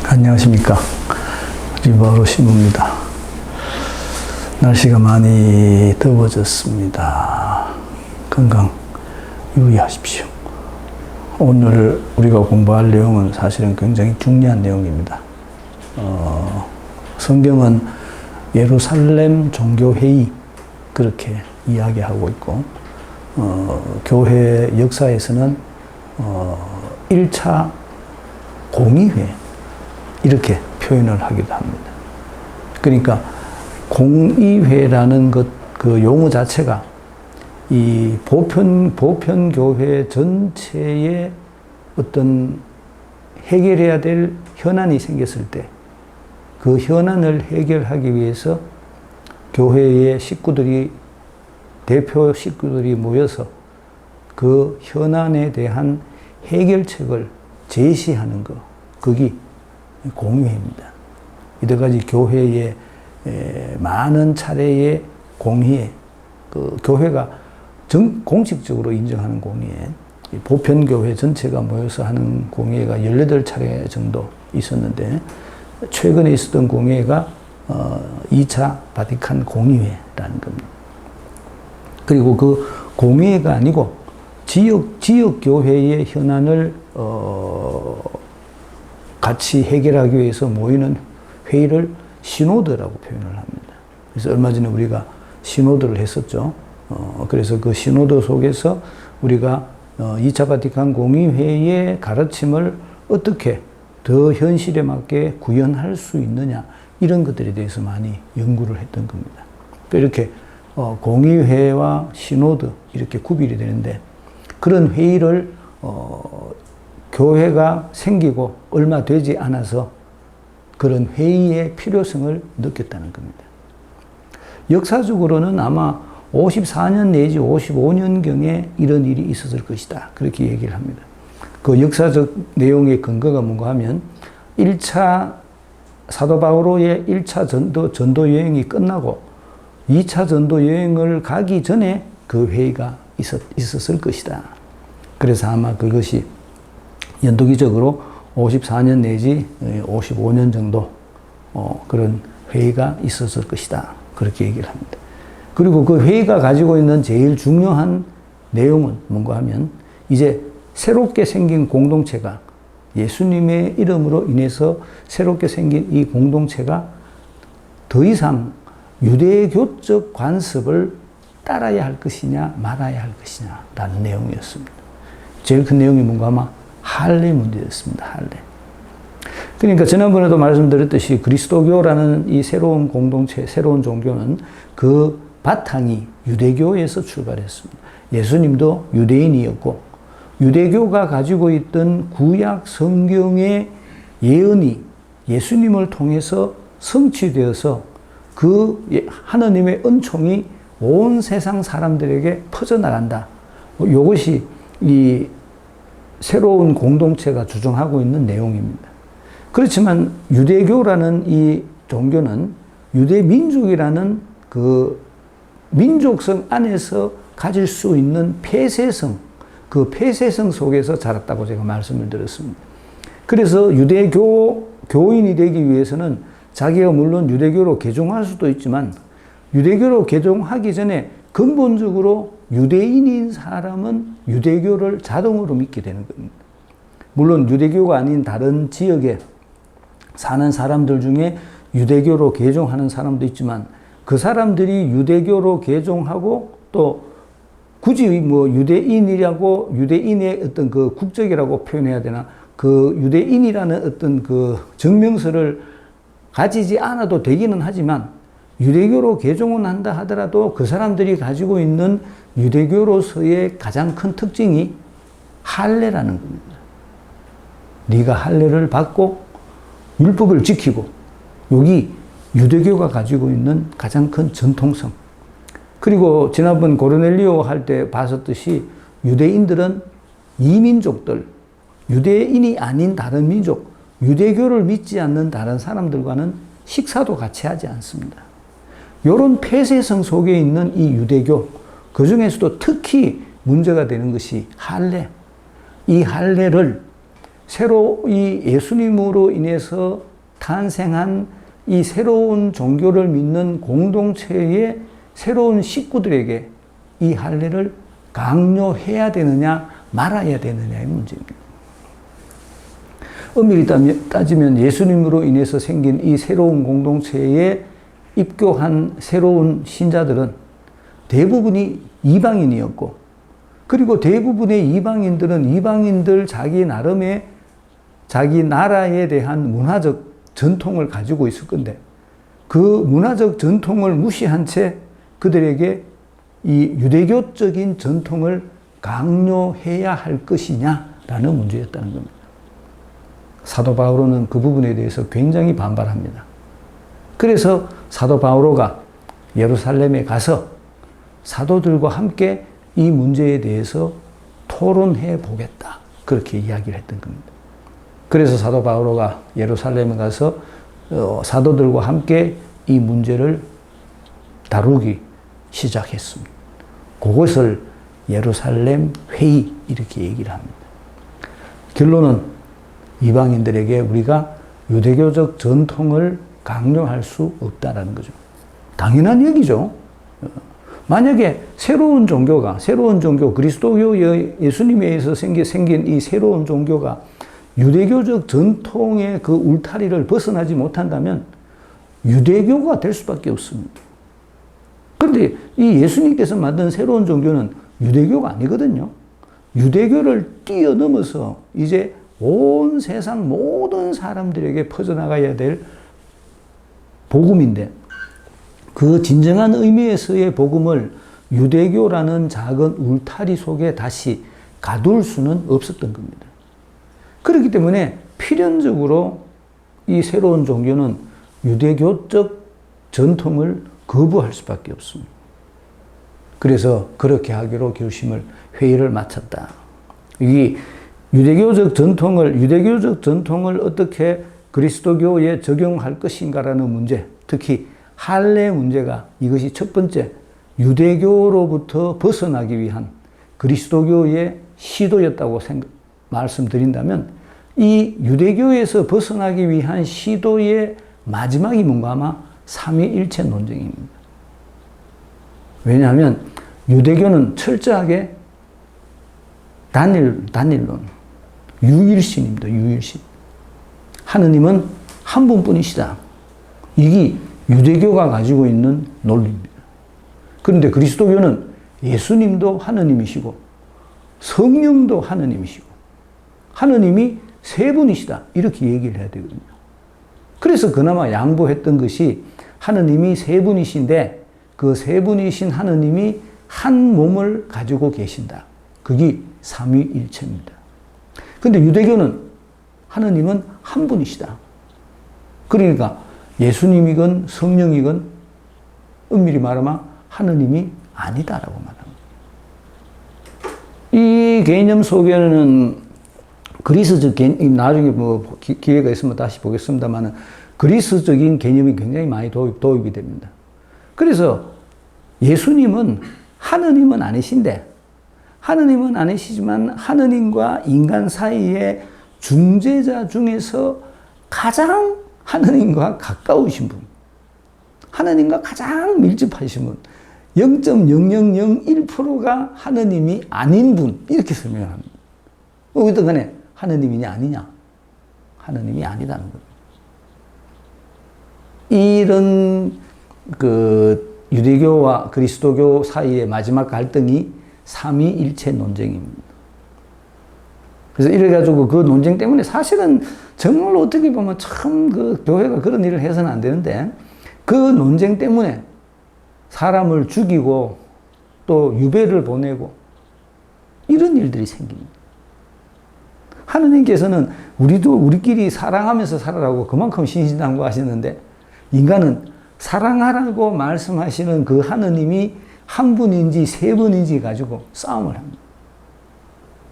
안녕하십니까. 리바로 시모입니다. 날씨가 많이 더워졌습니다. 건강 유의하십시오. 오늘 우리가 공부할 내용은 사실은 굉장히 중요한 내용입니다. 성경은 예루살렘 종교회의 그렇게 이야기하고 있고, 교회 역사에서는 1차 공의회 이렇게 표현을 하기도 합니다. 그러니까 공의회라는 그 용어 자체가 이 보편교회 전체에 어떤 해결해야 될 현안이 생겼을 때 그 현안을 해결하기 위해서 교회의 대표 식구들이 모여서 그 현안에 대한 해결책을 제시하는 것, 그게 공의회입니다. 이때까지 교회의 많은 차례의 공의회, 그 교회가 공식적으로 인정하는 공의회, 보편교회 전체가 모여서 하는 공의회가 18차례 정도 있었는데, 최근에 있었던 공의회가 2차 바티칸 공의회라는 겁니다. 그리고 그 공의회가 아니고 지역 교회의 현안을 같이 해결하기 위해서 모이는 회의를 시노드라고 표현을 합니다. 그래서 얼마 전에 우리가 시노드를 했었죠. 그래서 그 시노드 속에서 우리가 2차 바티칸 공의회의 가르침을 어떻게 더 현실에 맞게 구현할 수 있느냐, 이런 것들에 대해서 많이 연구를 했던 겁니다. 또 이렇게 공의회와 시노드 이렇게 구별이 되는데, 그런 회의를 교회가 생기고 얼마 되지 않아서 그런 회의의 필요성을 느꼈다는 겁니다. 역사적으로는 아마 54년 내지 55년경에 이런 일이 있었을 것이다, 그렇게 얘기를 합니다. 그 역사적 내용의 근거가 뭔가 하면 1차 사도 바오로의 1차 전도 여행이 끝나고 2차 전도 여행을 가기 전에 그 회의가 있었을 것이다. 그래서 아마 그것이 연도기적으로 54년 내지 55년 정도 그런 회의가 있었을 것이다, 그렇게 얘기를 합니다. 그리고 그 회의가 가지고 있는 제일 중요한 내용은 뭔가 하면, 이제 새롭게 생긴 공동체가, 예수님의 이름으로 인해서 새롭게 생긴 이 공동체가 더 이상 유대교적 관습을 따라야 할 것이냐 말아야 할 것이냐 라는 내용이었습니다. 제일 큰 내용이 뭔가 아마 할례 문제였습니다. 할례. 그러니까 지난번에도 말씀드렸듯이 그리스도교라는 이 새로운 공동체, 새로운 종교는 그 바탕이 유대교에서 출발했습니다. 예수님도 유대인이었고, 유대교가 가지고 있던 구약 성경의 예언이 예수님을 통해서 성취되어서 그 하나님의 은총이 온 세상 사람들에게 퍼져나간다. 이것이 이 새로운 공동체가 주장하고 있는 내용입니다. 그렇지만 유대교라는 이 종교는 유대민족이라는 그 민족성 안에서 가질 수 있는 폐쇄성, 그 폐쇄성 속에서 자랐다고 제가 말씀을 드렸습니다. 그래서 교인이 되기 위해서는 자기가 물론 유대교로 개종할 수도 있지만, 유대교로 개종하기 전에 근본적으로 유대인인 사람은 유대교를 자동으로 믿게 되는 겁니다. 물론 유대교가 아닌 다른 지역에 사는 사람들 중에 유대교로 개종하는 사람도 있지만, 그 사람들이 유대교로 개종하고 또 굳이 뭐 유대인의 어떤 그 국적이라고 표현해야 되나, 그 유대인이라는 어떤 그 증명서를 가지지 않아도 되기는 하지만, 유대교로 개종을 한다 하더라도 그 사람들이 가지고 있는 유대교로서의 가장 큰 특징이 할례라는 겁니다. 네가 할례를 받고 율법을 지키고, 여기 유대교가 가지고 있는 가장 큰 전통성. 그리고 지난번 고르넬리오 할 때 봤었듯이 유대인들은 이민족들, 유대인이 아닌 다른 민족, 유대교를 믿지 않는 다른 사람들과는 식사도 같이 하지 않습니다. 이런 폐쇄성 속에 있는 이 유대교, 그 중에서도 특히 문제가 되는 것이 할례. 이 할례를 새로 이 예수님으로 인해서 탄생한 이 새로운 종교를 믿는 공동체의 새로운 식구들에게 이 할례를 강요해야 되느냐 말아야 되느냐의 문제입니다. 엄밀히 따지면 예수님으로 인해서 생긴 이 새로운 공동체에 입교한 새로운 신자들은 대부분이 이방인이었고, 그리고 대부분의 이방인들은 이방인들 자기 나름의 자기 나라에 대한 문화적 전통을 가지고 있을 건데, 그 문화적 전통을 무시한 채 그들에게 이 유대교적인 전통을 강요해야 할 것이냐라는 문제였다는 겁니다. 사도 바오로는 그 부분에 대해서 굉장히 반발합니다. 그래서 사도 바오로가 예루살렘에 가서 사도들과 함께 이 문제에 대해서 토론해 보겠다, 그렇게 이야기를 했던 겁니다. 그래서 사도 바오로가 예루살렘에 가서 사도들과 함께 이 문제를 다루기 시작했습니다. 그것을 예루살렘 회의 이렇게 얘기를 합니다. 결론은 이방인들에게 우리가 유대교적 전통을 강요할 수 없다라는 거죠. 당연한 얘기죠. 만약에 새로운 종교, 그리스도교 예수님에 의해서 생긴 이 새로운 종교가 유대교적 전통의 그 울타리를 벗어나지 못한다면 유대교가 될 수밖에 없습니다. 그런데 이 예수님께서 만든 새로운 종교는 유대교가 아니거든요. 유대교를 뛰어넘어서 이제 온 세상 모든 사람들에게 퍼져나가야 될 복음인데, 그 진정한 의미에서의 복음을 유대교라는 작은 울타리 속에 다시 가둘 수는 없었던 겁니다. 그렇기 때문에 필연적으로 이 새로운 종교는 유대교적 전통을 거부할 수밖에 없습니다. 그래서 그렇게 하기로 결심을, 회의를 마쳤다. 이 유대교적 전통을 어떻게 그리스도교에 적용할 것인가라는 문제, 특히 할례 문제가, 이것이 첫 번째 유대교로부터 벗어나기 위한 그리스도교의 시도였다고 말씀드린다면, 이 유대교에서 벗어나기 위한 시도의 마지막이 뭔가 아마 삼위일체 논쟁입니다. 왜냐하면 유대교는 철저하게 단일론, 유일신입니다. 유일신. 하느님은 한 분뿐이시다. 이게 유대교가 가지고 있는 논리입니다. 그런데 그리스도교는 예수님도 하느님이시고 성령도 하느님이시고 하느님이 세 분이시다, 이렇게 얘기를 해야 되거든요. 그래서 그나마 양보했던 것이 하느님이 세 분이신데 그 세 분이신 하느님이 한 몸을 가지고 계신다. 그게 삼위일체입니다. 그런데 유대교는 하느님은 한 분이시다. 그러니까 예수님이건 성령이건 엄밀히 말하면 하느님이 아니다라고 말합니다. 이 개념 속에는 그리스적 개념, 나중에 뭐 기회가 있으면 다시 보겠습니다만, 그리스적인 개념이 굉장히 많이 도입이 됩니다. 그래서 예수님은 하느님은 아니신데, 하느님은 아니시지만 하느님과 인간 사이의 중재자 중에서 가장 하느님과 가까우신 분, 하느님과 가장 밀접하신 분, 0.0001%가 하느님이 아닌 분, 이렇게 설명합니다. 어쨌든 간에 하느님이냐 아니냐? 하느님이 아니다는 거예요. 이런 그 유대교와 그리스도교 사이의 마지막 갈등이 삼위일체 논쟁입니다. 그래서 이래가지고 그 논쟁 때문에 사실은 정말로 어떻게 보면 참 그 교회가 그런 일을 해서는 안 되는데, 그 논쟁 때문에 사람을 죽이고 또 유배를 보내고 이런 일들이 생깁니다. 하느님께서는 우리끼리 사랑하면서 살아라고 그만큼 신신당부하시는데, 인간은 사랑하라고 말씀하시는 그 하느님이 한 분인지 세 분인지 가지고 싸움을 합니다.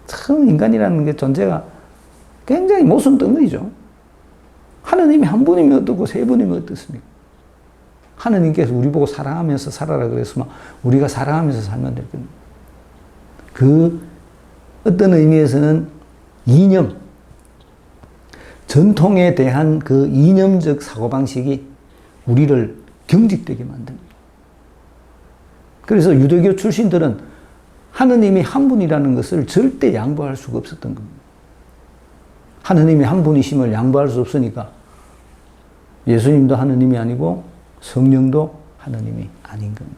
참 인간이라는 게 존재가 굉장히 모순덩어리죠. 하느님이 한 분이면 어떻고 세 분이면 어떻습니까? 하느님께서 우리 보고 사랑하면서 살아라 그랬으면 우리가 사랑하면서 살면 될 겁니다. 그 어떤 의미에서는 이념, 전통에 대한 그 이념적 사고방식이 우리를 경직되게 만듭니다. 그래서 유대교 출신들은 하느님이 한 분이라는 것을 절대 양보할 수가 없었던 겁니다. 하느님이 한 분이심을 양보할 수 없으니까 예수님도 하느님이 아니고 성령도 하느님이 아닌 겁니다.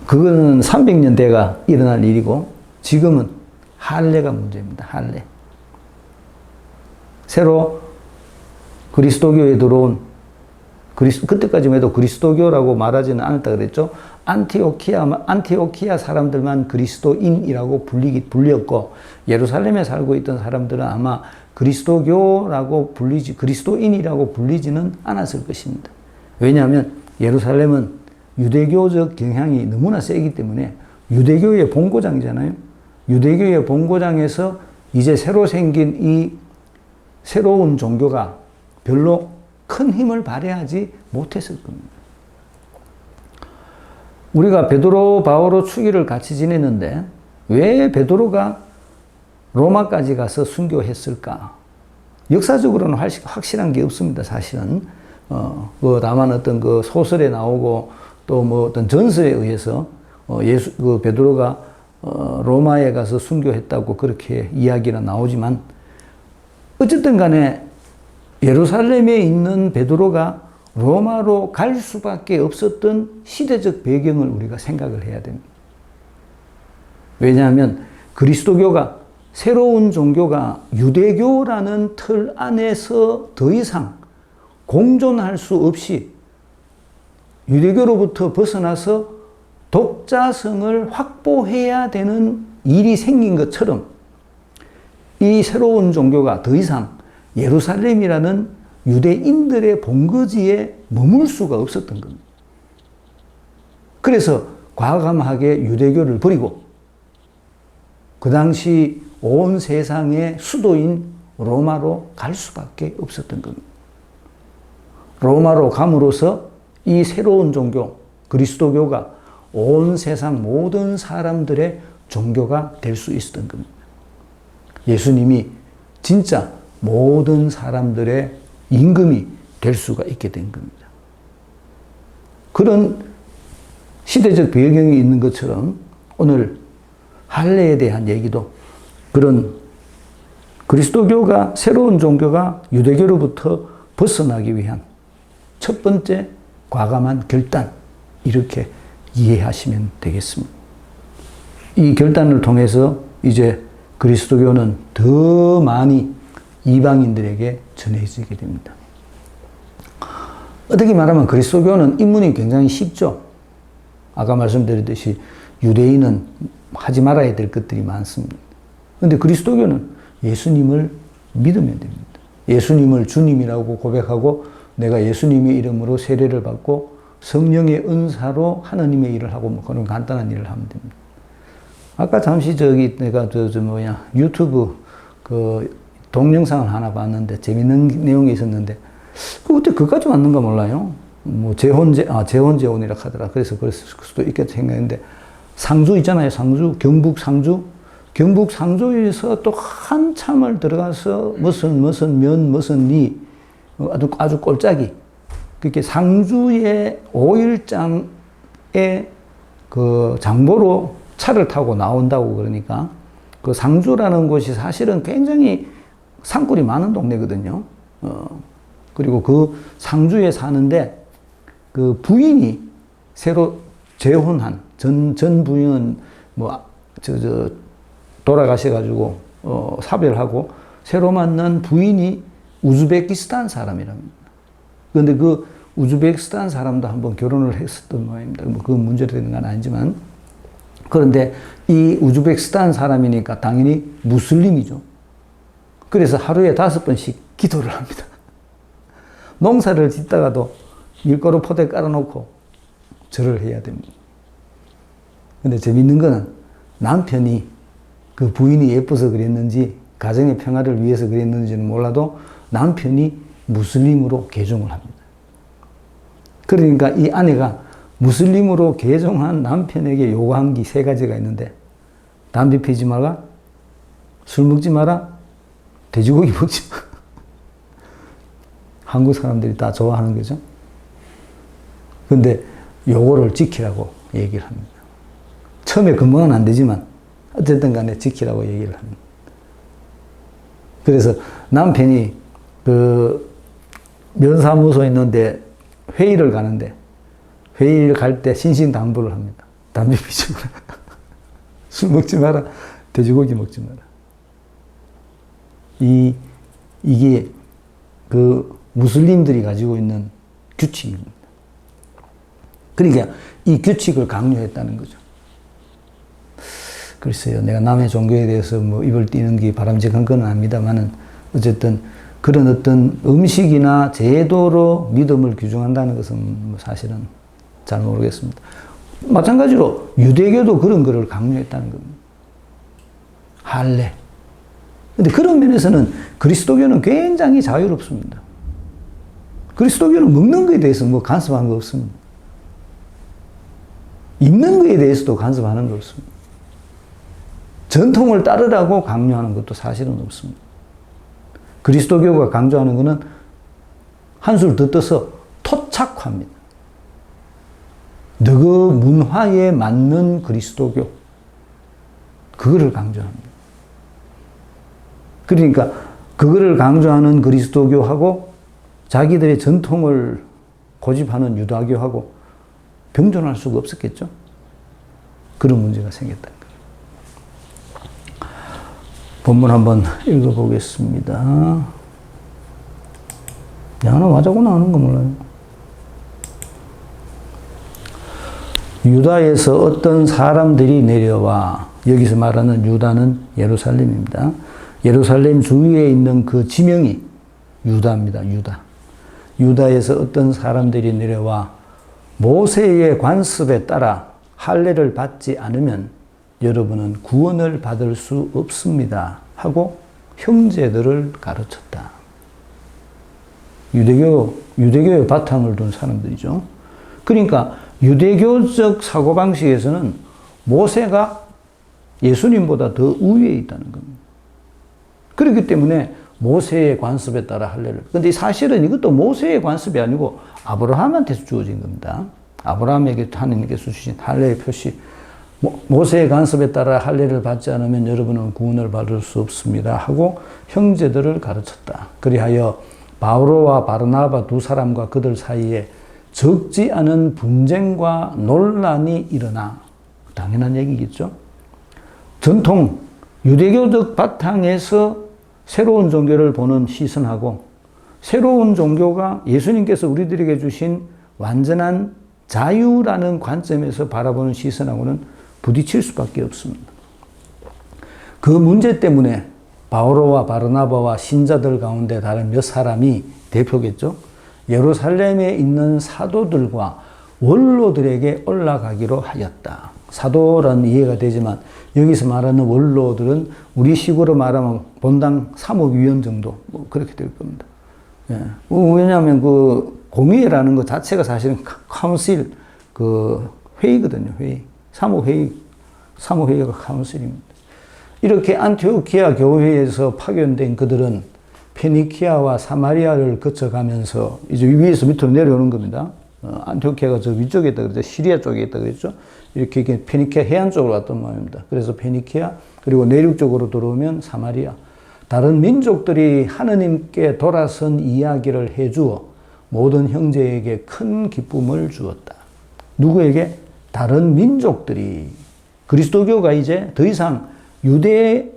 그거는 300년대가 일어날 일이고 지금은 할례가 문제입니다. 할례. 새로 그리스도교에 들어온 그때까지만 해도 그리스도교라고 말하지는 않았다 그랬죠. 안티오키아 사람들만 그리스도인이라고 불렸고 예루살렘에 살고 있던 사람들은 아마 그리스도교라고 그리스도인이라고 불리지는 않았을 것입니다. 왜냐하면 예루살렘은 유대교적 경향이 너무나 세기 때문에 유대교의 본고장이잖아요. 유대교의 본고장에서 이제 새로 생긴 이 새로운 종교가 별로 큰 힘을 발휘하지 못했을 겁니다. 우리가 베드로, 바오로 추기를 같이 지냈는데 왜 베드로가 로마까지 가서 순교했을까? 역사적으로는 확실한 게 없습니다. 사실은 다만 어떤 그 소설에 나오고 또 뭐 어떤 전설에 의해서 베드로가 로마에 가서 순교했다고 그렇게 이야기가 나오지만 어쨌든 간에 예루살렘에 있는 베드로가 로마로 갈 수밖에 없었던 시대적 배경을 우리가 생각을 해야 됩니다. 왜냐하면 그리스도교가 새로운 종교가 유대교라는 틀 안에서 더 이상 공존할 수 없이 유대교로부터 벗어나서 독자성을 확보해야 되는 일이 생긴 것처럼 이 새로운 종교가 더 이상 예루살렘이라는 유대인들의 본거지에 머물 수가 없었던 겁니다. 그래서 과감하게 유대교를 버리고 그 당시 온 세상의 수도인 로마로 갈 수밖에 없었던 겁니다. 로마로 감으로써 이 새로운 종교, 그리스도교가 온 세상 모든 사람들의 종교가 될 수 있었던 겁니다. 예수님이 진짜 모든 사람들의 임금이 될 수가 있게 된 겁니다. 그런 시대적 배경이 있는 것처럼 오늘 할례에 대한 얘기도 그런 그리스도교가 새로운 종교가 유대교로부터 벗어나기 위한 첫 번째 과감한 결단 이렇게 이해하시면 되겠습니다. 이 결단을 통해서 이제 그리스도교는 더 많이 이방인들에게 전해지게 됩니다. 어떻게 말하면 그리스도교는 입문이 굉장히 쉽죠. 아까 말씀드렸듯이 유대인은 하지 말아야 될 것들이 많습니다. 그런데 그리스도교는 예수님을 믿으면 됩니다. 예수님을 주님이라고 고백하고 내가 예수님의 이름으로 세례를 받고 성령의 은사로 하나님의 일을 하고 뭐 그런 간단한 일을 하면 됩니다. 아까 잠시 내가 유튜브 그 동영상을 하나 봤는데 재밌는 내용이 있었는데 그때 그까지 맞는가 몰라요. 뭐 재혼이라 하더라. 그래서 그랬을 수도 있겠다 생각했는데 상주 있잖아요. 상주, 경북 상주. 경북 상주에서 또 한참을 들어가서 무슨 면, 무슨 리 아주 꼴짝이 그렇게 상주의 5일장에 그 장보러 차를 타고 나온다고 그러니까 그 상주라는 곳이 사실은 굉장히 산골이 많은 동네거든요. 그리고 그 상주에 사는데 그 부인이 새로 재혼한 전 부인은 돌아가셔가지고 사별하고 새로 만난 부인이 우즈베키스탄 사람이랍니다. 그런데 그 우즈베키스탄 사람도 한번 결혼을 했었던 모양입니다. 뭐 그건 문제가 되는 건 아니지만 그런데 이 우즈베키스탄 사람이니까 당연히 무슬림이죠. 그래서 하루에 5번씩 기도를 합니다. 농사를 짓다가도 밀가루 포대 깔아놓고 절을 해야 됩니다. 근데 재밌는 거는 남편이 그 부인이 예뻐서 그랬는지 가정의 평화를 위해서 그랬는지는 몰라도 남편이 무슬림으로 개종을 합니다. 그러니까 이 아내가 무슬림으로 개종한 남편에게 요구한 게 세 가지가 있는데, 담배 피지 마라, 술 먹지 마라, 돼지고기 먹지 마라. 한국 사람들이 다 좋아하는 거죠. 근데 요거를 지키라고 얘기를 합니다. 처음에 금방은 안 되지만 어쨌든 간에 지키라고 얘기를 합니다. 그래서 남편이 그 면사무소에 있는데 회의를 가는데, 회의를 갈 때 신신당부를 합니다. 담배 피지 마라, 술 먹지 마라, 돼지고기 먹지 마라. 이게 그 무슬림들이 가지고 있는 규칙입니다. 그러니까 이 규칙을 강요했다는 거죠. 글쎄요, 내가 남의 종교에 대해서 뭐 입을 띄는 게 바람직한 건 아닙니다만은, 어쨌든 그런 어떤 음식이나 제도로 믿음을 규정한다는 것은 사실은 잘 모르겠습니다. 마찬가지로 유대교도 그런 거를 강요했다는 겁니다. 할례. 근데 그런 면에서는 그리스도교는 굉장히 자유롭습니다. 그리스도교는 먹는 거에 대해서 뭐 간섭한 거 없습니다. 입는 거에 대해서도 간섭하는 거 없습니다. 전통을 따르라고 강요하는 것도 사실은 없습니다. 그리스도교가 강조하는 것은 한술 더 떠서 토착화입니다. 너그 문화에 맞는 그리스도교, 그거를 강조합니다. 그러니까 그거를 강조하는 그리스도교하고 자기들의 전통을 고집하는 유다교하고 병존할 수가 없었겠죠. 그런 문제가 생겼다는 거예요. 본문 한번 읽어보겠습니다. 하나 맞아고 나오는 거 몰라요. 유다에서 어떤 사람들이 내려와, 여기서 말하는 유다는 예루살렘입니다. 예루살렘 주위에 있는 그 지명이 유다입니다. 유다. 유다에서 어떤 사람들이 내려와 모세의 관습에 따라 할례를 받지 않으면 여러분은 구원을 받을 수 없습니다 하고 형제들을 가르쳤다. 유대교의 바탕을 둔 사람들이죠. 그러니까 유대교적 사고방식에서는 모세가 예수님보다 더 우위에 있다는 겁니다. 그렇기 때문에 모세의 관습에 따라 할례를. 근데 사실은 이것도 모세의 관습이 아니고 아브라함한테서 주어진 겁니다. 아브라함에게 하나님께서 주신 할례의 표시. 모세의 관습에 따라 할례를 받지 않으면 여러분은 구원을 받을 수 없습니다 하고 형제들을 가르쳤다. 그리하여 바오로와 바르나바 두 사람과 그들 사이에 적지 않은 분쟁과 논란이 일어나, 당연한 얘기겠죠. 전통 유대교적 바탕에서 새로운 종교를 보는 시선하고 새로운 종교가 예수님께서 우리들에게 주신 완전한 자유라는 관점에서 바라보는 시선하고는 부딪힐 수밖에 없습니다. 그 문제 때문에 바오로와 바르나바와 신자들 가운데 다른 몇 사람이, 대표겠죠, 예루살렘에 있는 사도들과 원로들에게 올라가기로 하였다. 사도라는 이해가 되지만 여기서 말하는 원로들은 우리 식으로 말하면 본당 사목위원 정도, 뭐 그렇게 될 겁니다. 예. 왜냐하면 그 공의회라는 것 자체가 사실은 카운실, 그 회의거든요. 회의. 사무회의가 카운실입니다. 이렇게 안티오키아 교회에서 파견된 그들은 페니키아와 사마리아를 거쳐가면서 이제 위에서 밑으로 내려오는 겁니다. 안티오키아가 저 위쪽에 있다 그랬죠. 시리아 쪽에 있다 그랬죠. 이렇게 페니키아 해안 쪽으로 왔던 말입니다. 그래서 페니키아, 그리고 내륙 쪽으로 들어오면 사마리아. 다른 민족들이 하느님께 돌아선 이야기를 해주어 모든 형제에게 큰 기쁨을 주었다. 누구에게? 다른 민족들이. 그리스도교가 이제 더 이상 유대인만의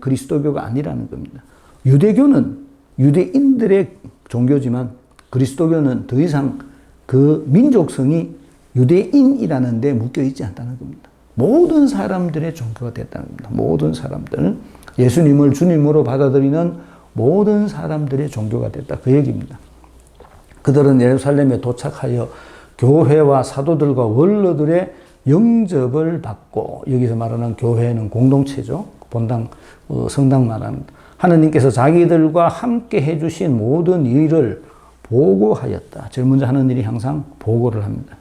그리스도교가 아니라는 겁니다. 유대교는 유대인들의 종교지만 그리스도교는 더 이상 그 민족성이 유대인이라는 데 묶여 있지 않다는 겁니다. 모든 사람들의 종교가 됐다는 겁니다. 모든 사람들. 예수님을 주님으로 받아들이는 모든 사람들의 종교가 됐다. 그 얘기입니다. 그들은 예루살렘에 도착하여 교회와 사도들과 원로들의 영접을 받고, 여기서 말하는 교회는 공동체죠. 본당, 성당 말합니다. 하느님께서 자기들과 함께 해주신 모든 일을 보고하였다. 제일 먼저 하는 일이 항상 보고를 합니다.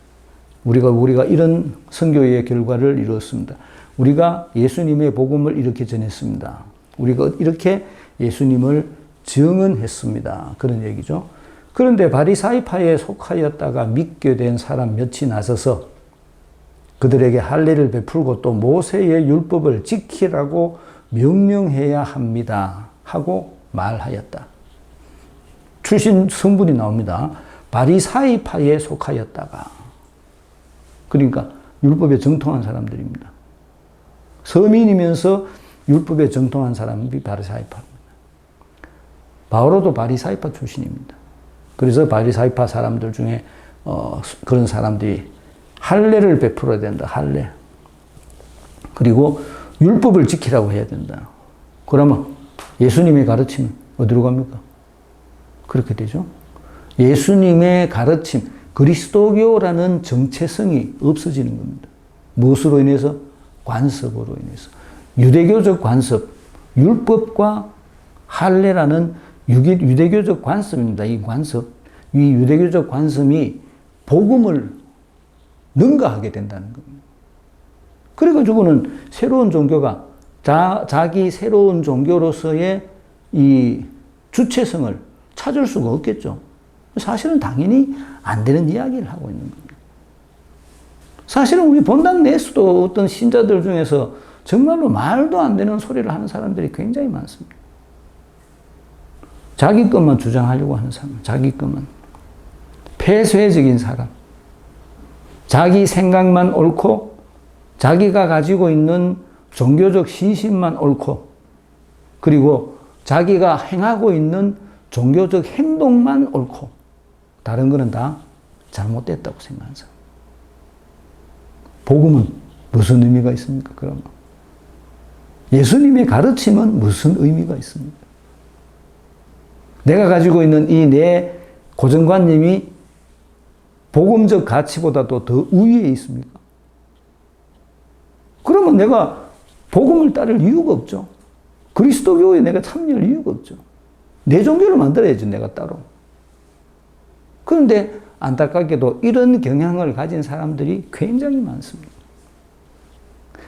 우리가 이런 선교의 결과를 이루었습니다. 우리가 예수님의 복음을 이렇게 전했습니다. 우리가 이렇게 예수님을 증언했습니다. 그런 얘기죠. 그런데 바리사이파에 속하였다가 믿게 된 사람 몇이 나서서 그들에게 할례를 베풀고 또 모세의 율법을 지키라고 명령해야 합니다. 하고 말하였다. 출신 성분이 나옵니다. 바리사이파에 속하였다가. 그러니까 율법에 정통한 사람들입니다. 서민이면서 율법에 정통한 사람이 바리사이파입니다. 바오로도 바리사이파 출신입니다. 그래서 바리사이파 사람들 중에 그런 사람들이 할례를 베풀어야 된다. 할례. 그리고 율법을 지키라고 해야 된다. 그러면 예수님의 가르침 어디로 갑니까? 그렇게 되죠. 예수님의 가르침, 그리스도교라는 정체성이 없어지는 겁니다. 무엇으로 인해서? 관습으로 인해서. 유대교적 관습, 율법과 할례라는 유대교적 관습입니다. 이 관습, 이 유대교적 관습이 복음을 능가하게 된다는 겁니다. 그래가지고는 새로운 종교가 자기 새로운 종교로서의 이 주체성을 찾을 수가 없겠죠. 사실은 당연히 안 되는 이야기를 하고 있는 겁니다. 사실은 우리 본당 내에서도 어떤 신자들 중에서 정말로 말도 안 되는 소리를 하는 사람들이 굉장히 많습니다. 자기 것만 주장하려고 하는 사람, 자기 것만. 폐쇄적인 사람. 자기 생각만 옳고, 자기가 가지고 있는 종교적 신심만 옳고, 그리고 자기가 행하고 있는 종교적 행동만 옳고, 다른 거는 다 잘못됐다고 생각하는 사람. 복음은 무슨 의미가 있습니까, 그러면? 예수님의 가르침은 무슨 의미가 있습니까? 내가 가지고 있는 이 내 고정관념이 복음적 가치보다도 더 우위에 있습니까? 그러면 내가 복음을 따를 이유가 없죠. 그리스도교에 내가 참여할 이유가 없죠. 내 종교를 만들어야지, 내가 따로. 그런데 안타깝게도 이런 경향을 가진 사람들이 굉장히 많습니다.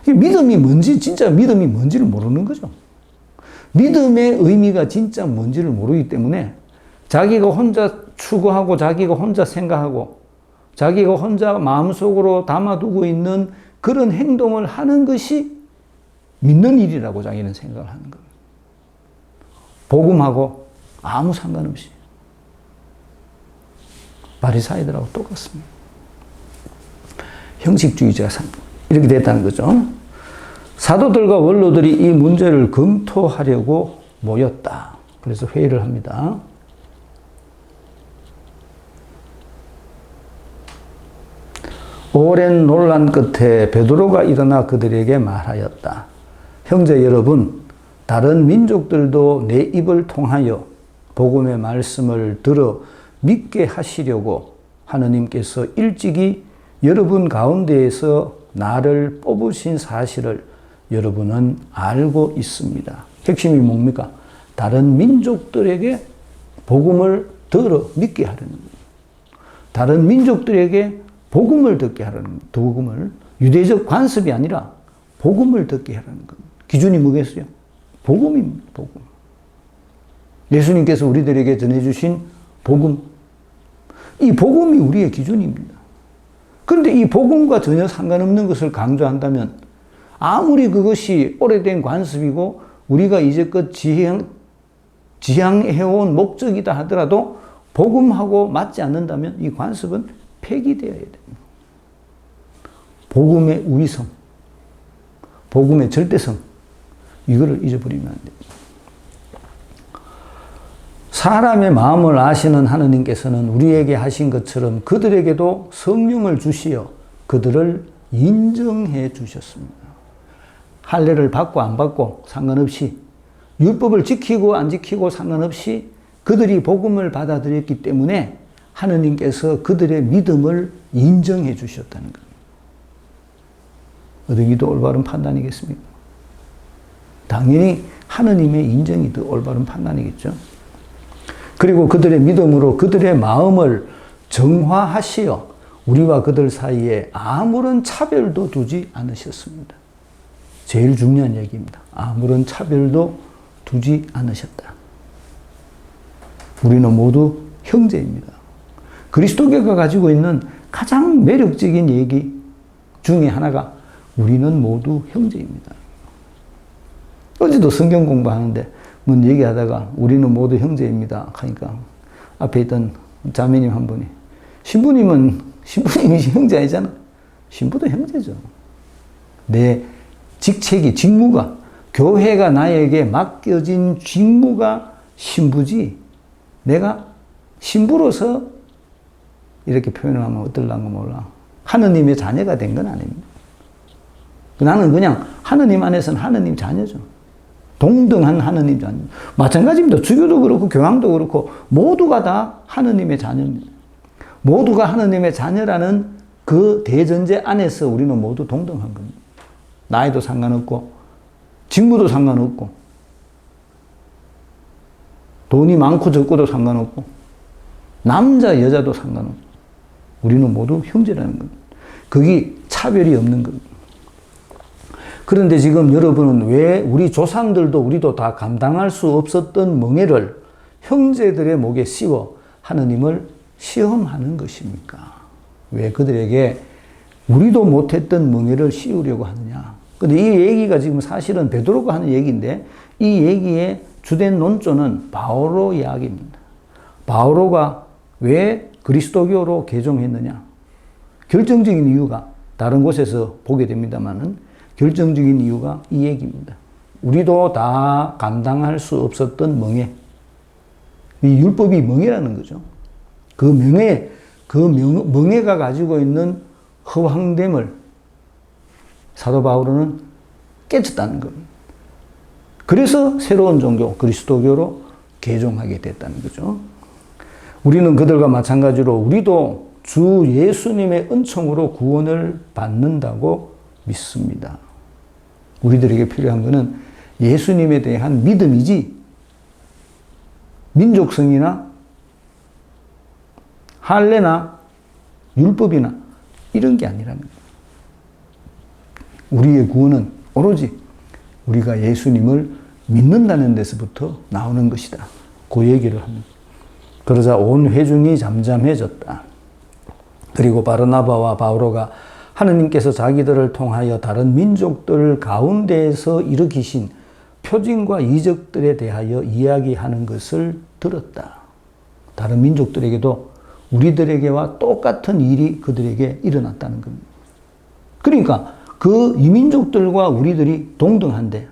믿음이 뭔지, 진짜 믿음이 뭔지를 모르는 거죠. 믿음의 의미가 진짜 뭔지를 모르기 때문에 자기가 혼자 추구하고 자기가 혼자 생각하고 자기가 혼자 마음속으로 담아두고 있는 그런 행동을 하는 것이 믿는 일이라고 자기는 생각을 하는 거예요. 복음하고 아무 상관없이. 바리사이들하고 똑같습니다. 형식주의자가 이렇게 됐다는 거죠. 사도들과 원로들이 이 문제를 검토하려고 모였다. 그래서 회의를 합니다. 오랜 논란 끝에 베드로가 일어나 그들에게 말하였다. 형제 여러분, 다른 민족들도 내 입을 통하여 복음의 말씀을 들어 믿게 하시려고 하느님께서 일찍이 여러분 가운데에서 나를 뽑으신 사실을 여러분은 알고 있습니다. 핵심이 뭡니까? 다른 민족들에게 복음을 들어 믿게 하려는 거예요. 다른 민족들에게 복음을 듣게 하라는 겁니다. 복음을. 유대적 관습이 아니라 복음을 듣게 하라는 겁니다. 기준이 뭐겠어요? 복음입니다. 복음. 예수님께서 우리들에게 전해주신 복음. 이 복음이 우리의 기준입니다. 그런데 이 복음과 전혀 상관없는 것을 강조한다면 아무리 그것이 오래된 관습이고 우리가 이제껏 지향해온 목적이다 하더라도 복음하고 맞지 않는다면 이 관습은 폐기되어야 됩니다. 복음의 우위성, 복음의 절대성, 이거를 잊어버리면 안 됩니다. 사람의 마음을 아시는 하느님께서는 우리에게 하신 것처럼 그들에게도 성령을 주시어 그들을 인정해 주셨습니다. 할례를 받고 안 받고 상관없이, 율법을 지키고 안 지키고 상관없이 그들이 복음을 받아들였기 때문에 하느님께서 그들의 믿음을 인정해 주셨다는 겁니다. 어느 더 올바른 판단이겠습니까? 당연히 하느님의 인정이 더 올바른 판단이겠죠. 그리고 그들의 믿음으로 그들의 마음을 정화하시어 우리와 그들 사이에 아무런 차별도 두지 않으셨습니다. 제일 중요한 얘기입니다. 아무런 차별도 두지 않으셨다. 우리는 모두 형제입니다. 그리스도교가 가지고 있는 가장 매력적인 얘기 중에 하나가 우리는 모두 형제입니다. 어제도 성경 공부하는데 뭔 얘기하다가 우리는 모두 형제입니다 하니까 앞에 있던 자매님 한 분이 신부님이 형제 아니잖아. 신부도 형제죠. 내 직무가 교회가 나에게 맡겨진 직무가 신부지 내가 신부로서 이렇게 표현을 하면 어떨란가 몰라. 하느님의 자녀가 된 건 아닙니다. 나는 그냥 하느님 안에서는 하느님 자녀죠. 동등한 하느님 자녀. 마찬가지입니다. 주교도 그렇고 교황도 그렇고 모두가 다 하느님의 자녀입니다. 모두가 하느님의 자녀라는 그 대전제 안에서 우리는 모두 동등한 겁니다. 나이도 상관없고 직무도 상관없고 돈이 많고 적고도 상관없고 남자 여자도 상관없고 우리는 모두 형제라는 겁니다. 그게 차별이 없는 겁니다. 그런데 지금 여러분은 왜 우리 조상들도 우리도 다 감당할 수 없었던 멍에를 형제들의 목에 씌워 하느님을 시험하는 것입니까? 왜 그들에게 우리도 못했던 멍에를 씌우려고 하느냐? 근데 이 얘기가 지금 사실은 베드로가 하는 얘기인데 이 얘기의 주된 논조는 바오로 이야기입니다. 바오로가 왜 그리스도교로 개종했느냐? 결정적인 이유가 다른 곳에서 보게 됩니다만은 결정적인 이유가 이 얘기입니다. 우리도 다 감당할 수 없었던 멍에. 이 율법이 멍에라는 거죠. 그 멍에가 가지고 있는 허황됨을 사도 바울은 깨쳤다는 겁니다. 그래서 새로운 종교, 그리스도교로 개종하게 됐다는 거죠. 우리는 그들과 마찬가지로 우리도 주 예수님의 은총으로 구원을 받는다고 믿습니다. 우리들에게 필요한 것은 예수님에 대한 믿음이지 민족성이나 할례나 율법이나 이런 게 아니랍니다. 우리의 구원은 오로지 우리가 예수님을 믿는다는 데서부터 나오는 것이다. 그 얘기를 합니다. 그러자 온 회중이 잠잠해졌다. 그리고 바르나바와 바오로가 하느님께서 자기들을 통하여 다른 민족들 가운데에서 일으키신 표징과 이적들에 대하여 이야기하는 것을 들었다. 다른 민족들에게도 우리들에게와 똑같은 일이 그들에게 일어났다는 겁니다. 그러니까 그 이민족들과 우리들이 동등한데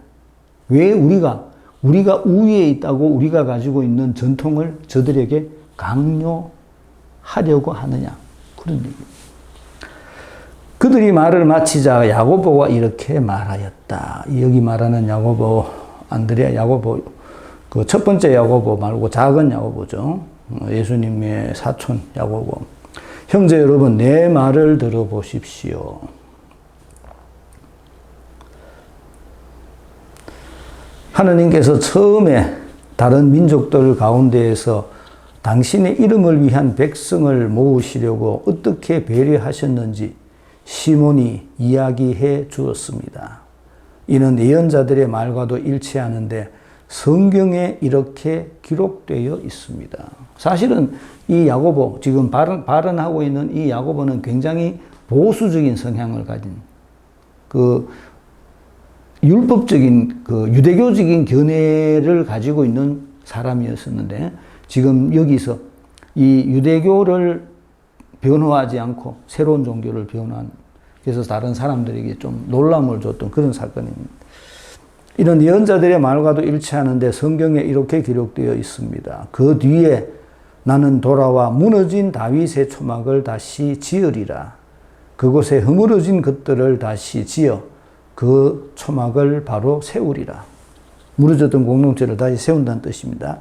왜 우리가 우위에 있다고 우리가 가지고 있는 전통을 저들에게 강요하려고 하느냐. 그런 얘기입니다. 그들이 말을 마치자 야고보가 이렇게 말하였다. 여기 말하는 야고보, 안드레아 야고보, 그 첫 번째 야고보 말고 작은 야고보죠. 예수님의 사촌 야고보. 형제 여러분, 내 말을 들어보십시오. 하느님께서 처음에 다른 민족들 가운데에서 당신의 이름을 위한 백성을 모으시려고 어떻게 배려하셨는지 시몬이 이야기해 주었습니다. 이는 예언자들의 말과도 일치하는데 성경에 이렇게 기록되어 있습니다. 사실은 이 야고보, 지금 발언하고 있는 이 야고보는 굉장히 보수적인 성향을 가진 그 율법적인 그 유대교적인 견해를 가지고 있는 사람이었었는데 지금 여기서 이 유대교를 변호하지 않고 새로운 종교를 변호한, 그래서 다른 사람들에게 좀 놀람을 줬던 그런 사건입니다. 이런 예언자들의 말과도 일치하는데 성경에 이렇게 기록되어 있습니다. 그 뒤에 나는 돌아와 무너진 다윗의 초막을 다시 지으리라. 그곳에 허물어진 것들을 다시 지어 그 초막을 바로 세우리라. 무너졌던 공동체를 다시 세운다는 뜻입니다.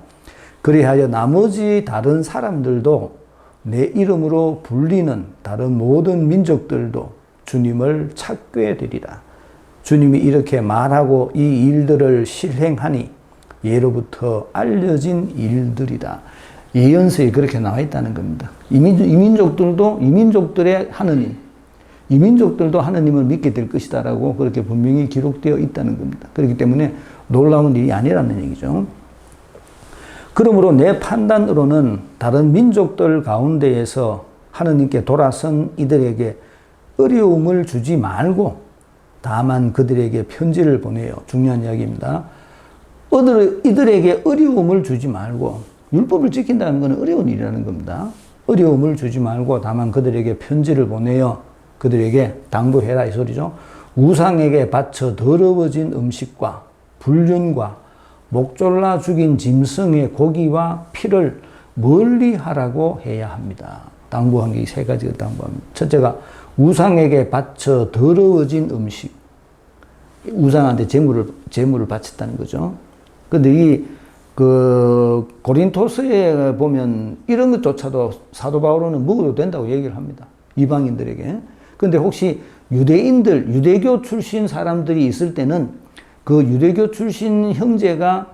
그리하여 나머지 다른 사람들도 내 이름으로 불리는 다른 모든 민족들도 주님을 찾게 되리라. 주님이 이렇게 말하고 이 일들을 실행하니 예로부터 알려진 일들이다. 예언서에 그렇게 나와 있다는 겁니다. 이민족들의 하느님, 이민족들도 하느님을 믿게 될 것이다라고 그렇게 분명히 기록되어 있다는 겁니다. 그렇기 때문에 놀라운 일이 아니라는 얘기죠. 그러므로 내 판단으로는 다른 민족들 가운데에서 하느님께 돌아선 이들에게 어려움을 주지 말고 다만 그들에게 편지를 보내요. 중요한 이야기입니다. 이들에게 어려움을 주지 말고, 율법을 지킨다는 것은 어려운 일이라는 겁니다. 어려움을 주지 말고 다만 그들에게 편지를 보내요. 그들에게 당부해라 이 소리죠. 우상에게 바쳐 더러워진 음식과 불륜과 목졸라 죽인 짐승의 고기와 피를 멀리 하라고 해야 합니다. 당부한 게 이 세 가지가 당부합니다. 첫째가 우상에게 바쳐 더러워진 음식. 우상한테 재물을 바쳤다는 거죠. 근데 고린토서에 보면 이런 것조차도 사도 바울은 먹어도 된다고 얘기를 합니다. 이방인들에게. 근데 혹시 유대교 출신 사람들이 있을 때는 그 유대교 출신 형제가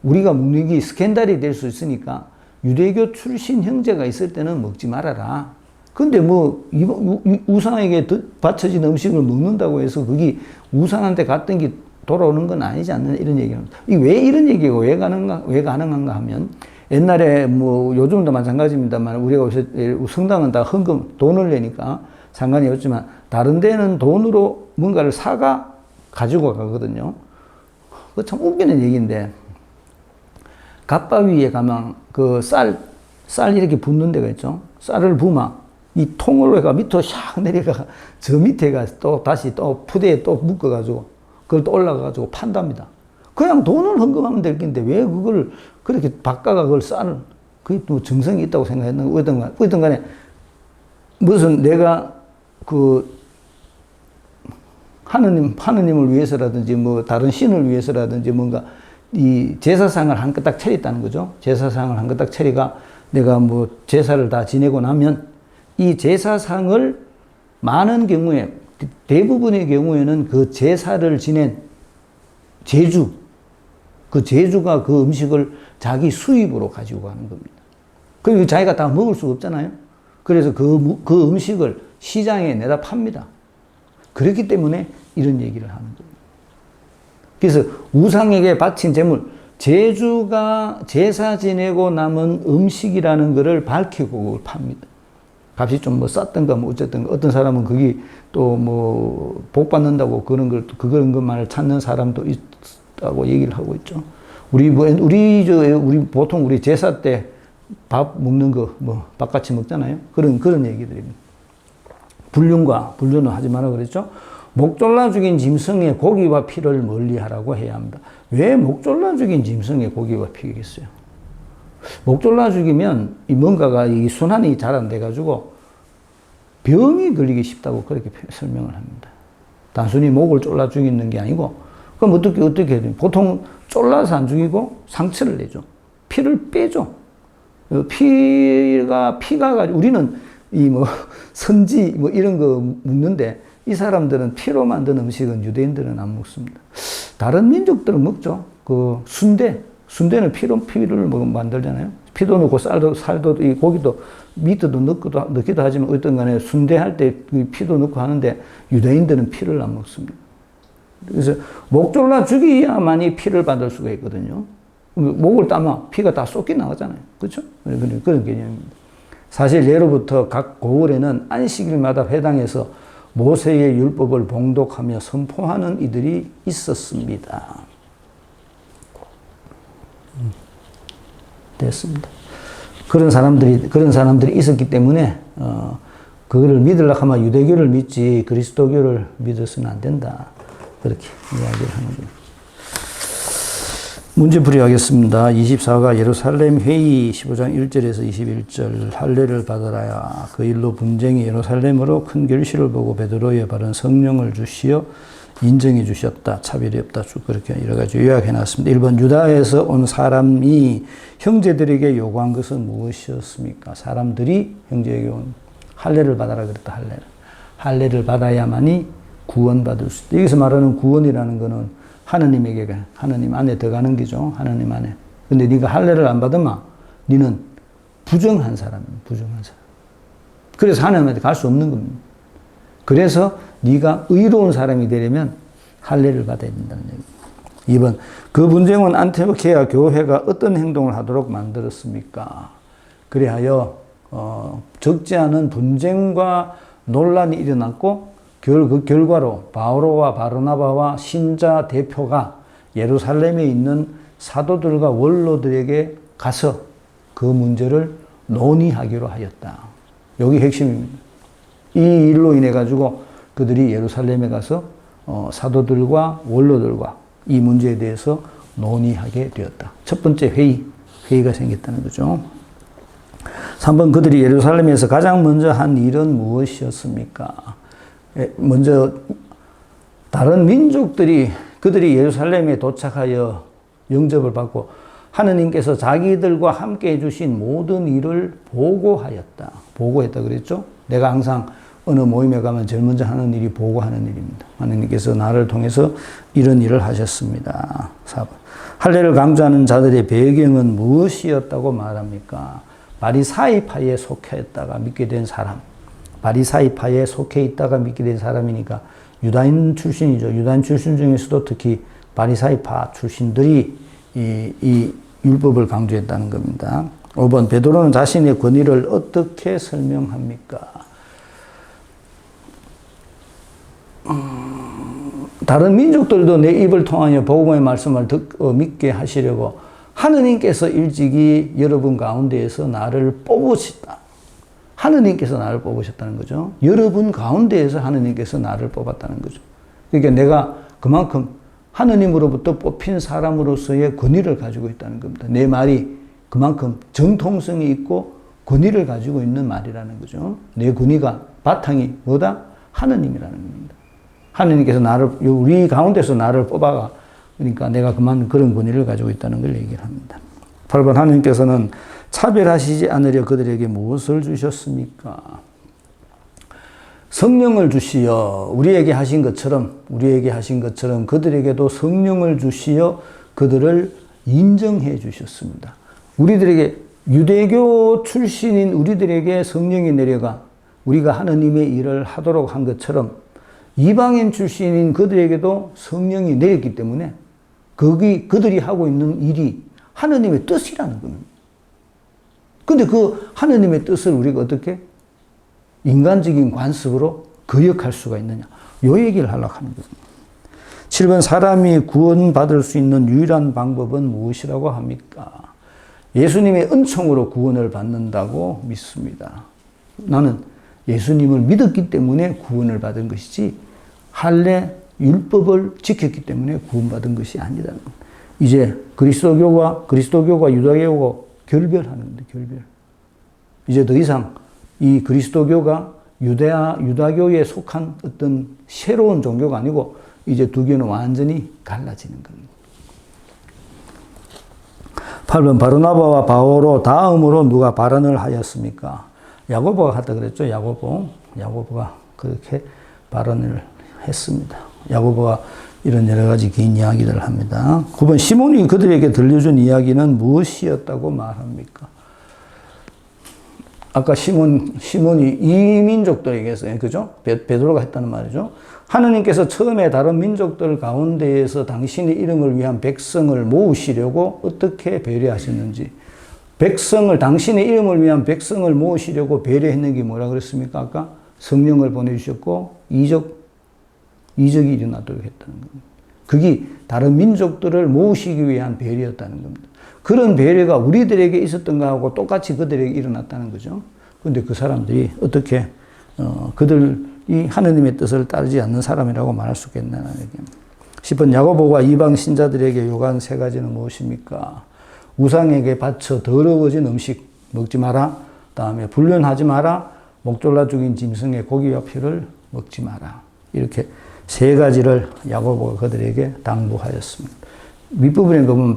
우리가 먹는 게 스캔들이 될 수 있으니까 유대교 출신 형제가 있을 때는 먹지 말아라. 근데 우상에게 바쳐진 음식을 먹는다고 해서 그게 우상한테 갔던 게 돌아오는 건 아니지 않느냐 이런 얘기합니다. 왜 이런 얘기가 왜 가능한가 하면 옛날에 요즘도 마찬가지입니다만 우리가 성당은 다 헌금 돈을 내니까 상관이 없지만 다른 데는 돈으로 뭔가를 사가 가지고 가거든요. 그 참 웃기는 얘기인데 갓바위에 가면 그 쌀 이렇게 붓는 데가 있죠. 쌀을 부으면 이 통으로 해가 밑으로 샥 내려가 저 밑에가 또 다시 또 푸대에 또 묶어가지고 그걸 또 올라가가지고 판답니다. 그냥 돈을 헌금하면 될 건데 왜 그걸 그렇게 바꿔가 그걸 쌀을 그게 또 정성이 있다고 생각했는가 어떤 간에 무슨 내가 하느님을 위해서라든지 다른 신을 위해서라든지 뭔가 이 제사상을 한 끗 딱 차렸다는 거죠. 제사상을 한 끗 딱 차리가 내가 제사를 다 지내고 나면 이 제사상을 많은 경우에 대부분의 경우에는 그 제사를 지낸 제주 그 제주가 그 음식을 자기 수입으로 가지고 가는 겁니다. 그리고 자기가 다 먹을 수가 없잖아요. 그래서 그 음식을 시장에 내다 팝니다. 그렇기 때문에 이런 얘기를 하는 겁니다. 그래서 우상에게 바친 재물, 제주가 제사 지내고 남은 음식이라는 것을 밝히고 그걸 팝니다. 값이 좀 쌌던가 어쨌든 어떤 사람은 그게 또 복 받는다고 그런 것만을 찾는 사람도 있다고 얘기를 하고 있죠. 우리 보통 우리 제사 때 밥 먹는 거 밥 같이 먹잖아요. 그런 얘기들입니다. 불륜은 하지 마라 그랬죠. 목졸라 죽인 짐승의 고기와 피를 멀리하라고 해야 합니다. 왜 목졸라 죽인 짐승의 고기와 피겠어요? 목졸라 죽이면 뭔가가 이 순환이 잘 안 돼가지고 병이 걸리기 쉽다고 그렇게 설명을 합니다. 단순히 목을 졸라 죽이는 게 아니고 그럼 어떻게 해야 돼요? 보통 졸라서 안 죽이고 상처를 내죠. 피를 빼죠. 피가 가지고 우리는 선지 이런 거 먹는데 이 사람들은 피로 만든 음식은 유대인들은 안 먹습니다. 다른 민족들은 먹죠. 순대는 피를 만들잖아요. 피도 넣고 살도 이 고기도 미트도 넣기도 하지만 어떤 간에 순대할 때 피도 넣고 하는데 유대인들은 피를 안 먹습니다. 그래서 목 졸라 죽여야만이 피를 받을 수가 있거든요. 목을 따면 피가 다 쏟게 나가잖아요. 그렇죠? 그런 개념입니다. 사실 예로부터 각 고을에는 안식일마다 회당에서 모세의 율법을 봉독하며 선포하는 이들이 있었습니다. 됐습니다. 그런 사람들이 있었기 때문에 그거를 믿으려고 하면 유대교를 믿지 그리스도교를 믿어서는 안 된다. 그렇게 이야기를 하는 겁니다. 문제풀이 하겠습니다. 24가 예루살렘 회의 15장 1절에서 21절 할례를 받으라야 그 일로 분쟁이 예루살렘으로 큰 결실을 보고 베드로의 바른 성령을 주시어 인정해 주셨다. 차별이 없다. 쭉 그렇게 여러 가지 요약해 놨습니다. 1번 유다에서 온 사람이 형제들에게 요구한 것은 무엇이었습니까? 사람들이 형제에게 온 할례를 받아라 그랬다. 할례를 받아야만이 구원받을 수 있다. 여기서 말하는 구원이라는 것은 하느님 안에 들어가는 거죠. 하느님 안에. 근데 네가 할례를 안 받으면 너는 부정한 사람입니다. 부정한 사람. 그래서 하나님한테 갈 수 없는 겁니다. 그래서 네가 의로운 사람이 되려면 할례를 받아야 된다는 얘기입니다. 2번, 그 분쟁은 안티오키아 교회가 어떤 행동을 하도록 만들었습니까? 그리하여 적지 않은 분쟁과 논란이 일어났고 그 결과로 바오로와 바르나바와 신자 대표가 예루살렘에 있는 사도들과 원로들에게 가서 그 문제를 논의하기로 하였다. 여기 핵심입니다. 이 일로 인해 가지고 그들이 예루살렘에 가서 사도들과 원로들과 이 문제에 대해서 논의하게 되었다. 첫 번째 회의가 생겼다는 거죠. 3번, 그들이 예루살렘에서 가장 먼저 한 일은 무엇이었습니까? 먼저 다른 민족들이 그들이 예루살렘에 도착하여 영접을 받고 하느님께서 자기들과 함께 해주신 모든 일을 보고하였다. 보고했다 그랬죠? 내가 항상 어느 모임에 가면 제일 먼저 하는 일이 보고하는 일입니다. 하느님께서 나를 통해서 이런 일을 하셨습니다. 4번, 할례를 강조하는 자들의 배경은 무엇이었다고 말합니까? 바리사이파에 속해 있다가 믿게 된 사람, 바리사이파에 속해 있다가 믿게 된 사람이니까 유다인 출신이죠. 유다인 출신 중에서도 특히 바리사이파 출신들이 이 율법을 강조했다는 겁니다. 5번, 베드로는 자신의 권위를 어떻게 설명합니까? 다른 민족들도 내 입을 통하여 복음의 말씀을 믿게 하시려고 하느님께서 일찍이 여러분 가운데에서 나를 뽑으셨다. 하느님께서 나를 뽑으셨다는 거죠. 여러분 가운데에서 하느님께서 나를 뽑았다는 거죠. 그러니까 내가 그만큼 하느님으로부터 뽑힌 사람으로서의 권위를 가지고 있다는 겁니다. 내 말이 그만큼 정통성이 있고 권위를 가지고 있는 말이라는 거죠. 내 권위가 바탕이 뭐다? 하느님이라는 겁니다. 하느님께서 우리 가운데서 나를 뽑아가, 그러니까 내가 그런 권위를 가지고 있다는 걸 얘기를 합니다. 8번, 하느님께서는 차별하시지 않으려 그들에게 무엇을 주셨습니까? 성령을 주시어 우리에게 하신 것처럼 그들에게도 성령을 주시어 그들을 인정해 주셨습니다. 우리들에게, 유대교 출신인 우리들에게 성령이 내려가 우리가 하느님의 일을 하도록 한 것처럼 이방인 출신인 그들에게도 성령이 내렸기 때문에 그들이 하고 있는 일이 하느님의 뜻이라는 겁니다. 근데 그 하느님의 뜻을 우리가 어떻게 인간적인 관습으로 거역할 수가 있느냐? 요 얘기를 하려고 하는 겁니다. 7번, 사람이 구원받을 수 있는 유일한 방법은 무엇이라고 합니까? 예수님의 은총으로 구원을 받는다고 믿습니다. 나는 예수님을 믿었기 때문에 구원을 받은 것이지 할례 율법을 지켰기 때문에 구원받은 것이 아니다. 이제 그리스도교가 유다교가 결별하는 겁니다. 결별. 이제 더 이상 이 그리스도교가 유다교에 속한 어떤 새로운 종교가 아니고 이제 두 교는 완전히 갈라지는 겁니다. 8번, 바르나바와 바오로 다음으로 누가 발언을 하였습니까? 야고보가 했다 그랬죠. 야고보가 그렇게 발언을 했습니다. 야고보가 이런 여러 가지 긴 이야기들을 합니다. 9번, 시몬이 그들에게 들려준 이야기는 무엇이었다고 말합니까? 아까 시몬이 이민족들에게서, 그죠? 베드로가 했다는 말이죠. 하느님께서 처음에 다른 민족들 가운데에서 당신의 이름을 위한 백성을 모으시려고 어떻게 배려하셨는지, 당신의 이름을 위한 백성을 모으시려고 배려했는 게 뭐라 그랬습니까? 아까 성령을 보내주셨고 이적이 일어나도록 했다는 겁니다. 그게 다른 민족들을 모으시기 위한 배려였다는 겁니다. 그런 배려가 우리들에게 있었던 거하고 똑같이 그들에게 일어났다는 거죠. 그런데 그 사람들이 어떻게 그들이 하느님의 뜻을 따르지 않는 사람이라고 말할 수 있겠냐는 얘기입니다. 10번, 야고보가 이방 신자들에게 요구한 세 가지는 무엇입니까? 우상에게 바쳐 더러워진 음식 먹지 마라. 다음에 불륜하지 마라. 목졸라 죽인 짐승의 고기와 피를 먹지 마라. 이렇게 세 가지를 야고보가 그들에게 당부하였습니다. 윗부분에 보면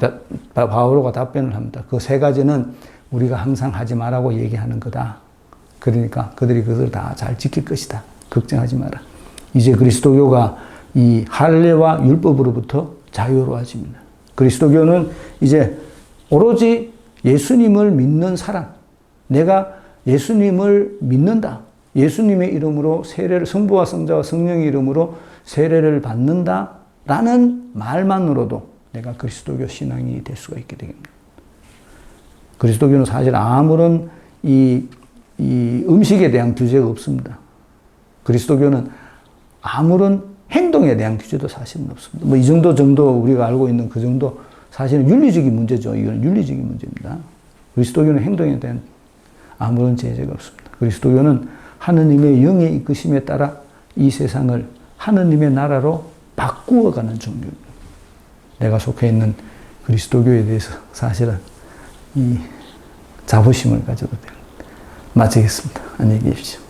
바오로가 답변을 합니다. 그 세 가지는 우리가 항상 하지 말라고 얘기하는 거다. 그러니까 그들이 그것을 다 잘 지킬 것이다. 걱정하지 마라. 이제 그리스도교가 이 할례와 율법으로부터 자유로워집니다. 그리스도교는 이제 오로지 예수님을 믿는 사람, 내가 예수님을 믿는다. 예수님의 이름으로 세례를, 성부와 성자와 성령의 이름으로 세례를 받는다. 라는 말만으로도 내가 그리스도교 신앙이 될 수가 있게 됩니다. 그리스도교는 사실 아무런 이 음식에 대한 규제가 없습니다. 그리스도교는 아무런 행동에 대한 규제도 사실은 없습니다. 뭐 이 정도 우리가 알고 있는 그 정도 사실은 윤리적인 문제죠. 이건 윤리적인 문제입니다. 그리스도교는 행동에 대한 아무런 제재가 없습니다. 그리스도교는 하느님의 영의 이끄심에 따라 이 세상을 하느님의 나라로 바꾸어가는 종교입니다. 내가 속해 있는 그리스도교에 대해서 사실은 이 자부심을 가져도 됩니다. 마치겠습니다. 안녕히 계십시오.